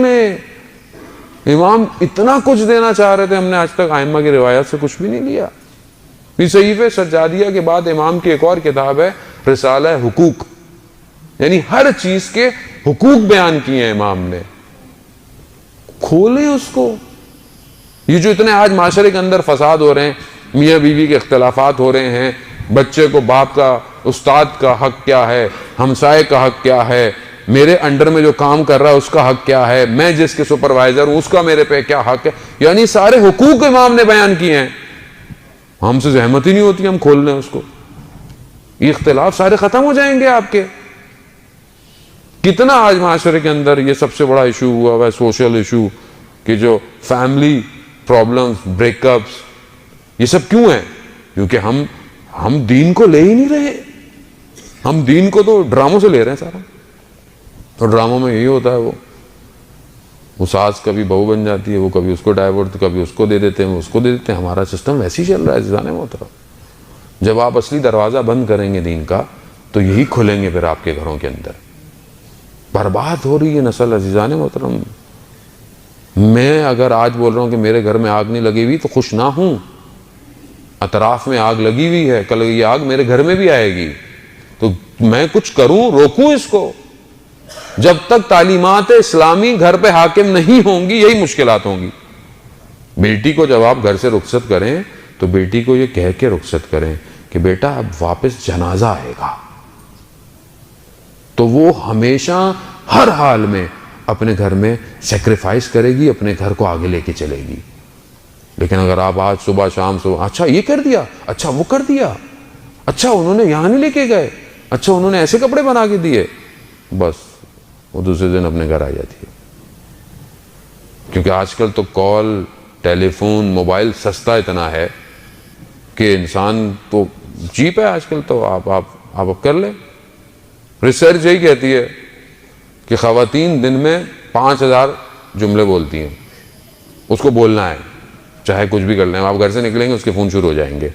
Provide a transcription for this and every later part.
लें। इमाम इतना कुछ देना चाह रहे थे, हमने आज तक आइम्मा की रिवायत से कुछ भी नहीं लिया। सहीफे सज्जादिया के बाद इमाम की एक और किताब है रिसाला हुकूक, यानी हर चीज के हुकूक बयान किए हैं इमाम ने। खोलें उसको। ये जो इतने आज माशरे के अंदर फसाद हो रहे हैं, मियाँ बीवी के इख्तलाफात हो रहे हैं, बच्चे को बाप का, उस्ताद का हक क्या है, हमसाए का हक क्या है, मेरे अंडर में जो काम कर रहा है उसका हक क्या है, मैं जिसके सुपरवाइजर हूं उसका मेरे पे क्या हक है, यानी सारे हुकूक इमाम ने बयान किए हैं। हमसे जहमत ही नहीं होती हम खोल लें उसको। ये इख्तिलाफ सारे खत्म हो जाएंगे आपके। कितना आज माशरे के अंदर ये सबसे बड़ा इशू हुआ हुआ है, सोशल इशू, कि जो फैमिली प्रॉब्लम्स, ब्रेकअप्स, ये सब क्यों है? क्योंकि हम दीन को ले ही नहीं रहे। हम दीन को तो ड्रामों से ले रहे हैं सारा। तो ड्रामों में यही होता है, वो सास कभी बहू बन जाती है, वो कभी उसको डाइवोर्स, कभी उसको दे देते हैं, वो उसको दे देते हैं। हमारा सिस्टम वैसे ही चल रहा है अज़ीज़ाने मोहतरम। जब आप असली दरवाजा बंद करेंगे दीन का, तो यही खुलेंगे फिर आपके घरों के अंदर। बर्बाद हो रही है नस्ल अज़ीज़ाने मोहतरम। मैं अगर आज बोल रहा हूं कि मेरे घर में आग नहीं लगी हुई तो खुश ना हूं। अतराफ में आग लगी हुई है, कल ये आग मेरे घर में भी आएगी, तो मैं कुछ करूं, रोकूं इसको। जब तक तालीमात इस्लामी घर पे हाकिम नहीं होंगी, यही मुश्किलात होंगी। बेटी को जब आप घर से रुखसत करें, तो बेटी को ये कह के रुखसत करें कि बेटा अब वापस जनाजा आएगा, तो वो हमेशा हर हाल में अपने घर में सेक्रीफाइस करेगी, अपने घर को आगे लेके चलेगी। लेकिन अगर आप आज सुबह शाम सुबह, अच्छा ये कर दिया, अच्छा वो कर दिया, अच्छा उन्होंने यहां नहीं लेके गए, अच्छा उन्होंने ऐसे कपड़े बना के दिए, बस वो दूसरे दिन अपने घर आ जाती है। क्योंकि आजकल तो कॉल, टेलीफोन, मोबाइल सस्ता इतना है कि इंसान तो चीप है आजकल। तो आप कर लें। रिसर्च यही कहती है कि ख़वातीन दिन में 5000 जुमले बोलती हैं। उसको बोलना है, चाहे कुछ भी कर लें। आप घर से निकलेंगे उसके फ़ोन शुरू हो जाएंगे।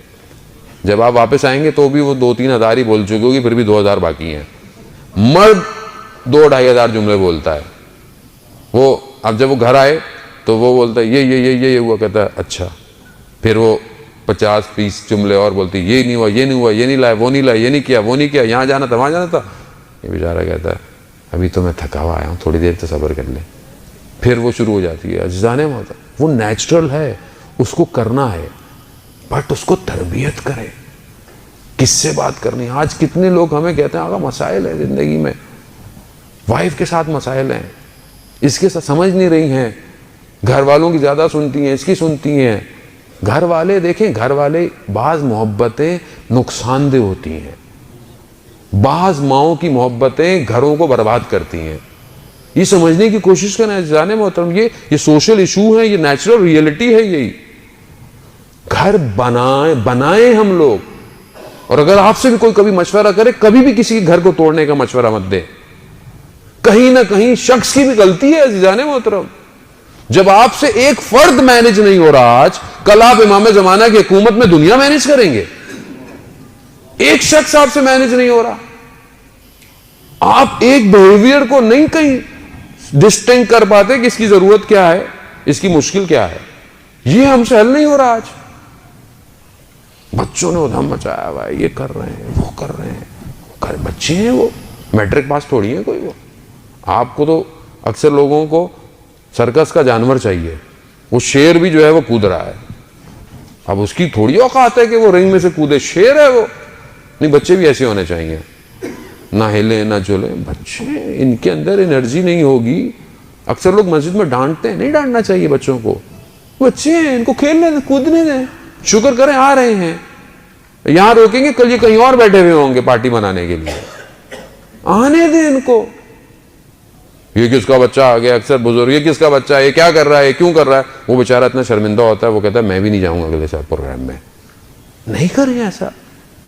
जब आप वापस आएंगे तो भी वो 2-3 हज़ार ही बोल चुकी होगी, फिर भी 2000 बाकी हैं। मर्द 2-2.5 हज़ार जुमले बोलता है वो। अब जब वो घर आए तो वो बोलता है ये हुआ, कहता है अच्छा। फिर वो 50-20 जुमले और बोलती, ये नहीं हुआ, ये नहीं हुआ, ये नहीं लाया, वो नहीं लाया, ये नहीं किया, वो नहीं किया, यहाँ जाना था, वहाँ जाना था। ये बेचारा कहता है अभी तो मैं थका हुआ आया हूँ, थोड़ी देर तो सब्र कर ले। फिर वो शुरू हो जाती है। अज़ीज़ाने मोहतरम, वो नेचुरल है, उसको करना है, बट उसको तरबियत करें। किससे बात करनी? आज कितने लोग हमें कहते हैं आगा मसाइल है ज़िंदगी में, वाइफ के साथ मसाइल हैं, इसके साथ समझ नहीं रही हैं, घर वालों की ज़्यादा सुनती हैं, इसकी सुनती हैं। घर वाले देखें, घर वाले बाज़ मोहब्बतें नुकसानदेह होती हैं। बाज़ माओं की मोहब्बतें घरों को बर्बाद करती हैं। ये समझने की कोशिश करें जाने मोहतरम, ये सोशल इशू है, ये नेचुरल रियलिटी है। यही घर बनाए हम लोग। और अगर आपसे भी कोई कभी मशवरा करे, कभी भी किसी के घर को तोड़ने का मशवरा मत दे। कहीं ना कहीं शख्स की भी गलती है अज़ीज़ाने मोहतरम। जब आपसे एक फर्द मैनेज नहीं हो रहा आज, कल आप इमाम जमाना की हुकूमत में दुनिया मैनेज करेंगे। एक शख्स आपसे मैनेज नहीं हो रहा, आप एक बिहेवियर को नहीं कहीं डिस्टिंक्ट कर पाते कि इसकी जरूरत क्या है, इसकी मुश्किल क्या है। ये हमसे हल नहीं हो रहा। आज बच्चों ने उधम मचाया हुआ है, ये कर रहे हैं, वो कर रहे हैं। बच्चे हैं, वो मैट्रिक पास थोड़ी है कोई। वो आपको तो अक्सर लोगों को सर्कस का जानवर चाहिए। वो शेर भी जो है वो कूद रहा है, अब उसकी थोड़ी औकात है कि वो रिंग में से कूदे। शेर है वो। नहीं, बच्चे भी ऐसे होने चाहिए, ना हिले ना चले। बच्चे, इनके अंदर एनर्जी नहीं होगी। अक्सर लोग मस्जिद में डांटते हैं, नहीं डांटना चाहिए बच्चों को। बच्चे हैं, इनको खेलने दें, कूदने दें। शुक्र करें आ रहे हैं, यहां रोकेंगे, कल ये कहीं और बैठे हुए होंगे पार्टी मनाने के लिए। आने दें इनको। ये किसका बच्चा आ गया, अक्सर बुजुर्ग, ये किसका बच्चा है, ये क्या कर रहा है, ये क्यों कर रहा है। वो बेचारा इतना शर्मिंदा होता है, वो कहता है मैं भी नहीं जाऊंगा अगले साल प्रोग्राम में। नहीं करें ऐसा।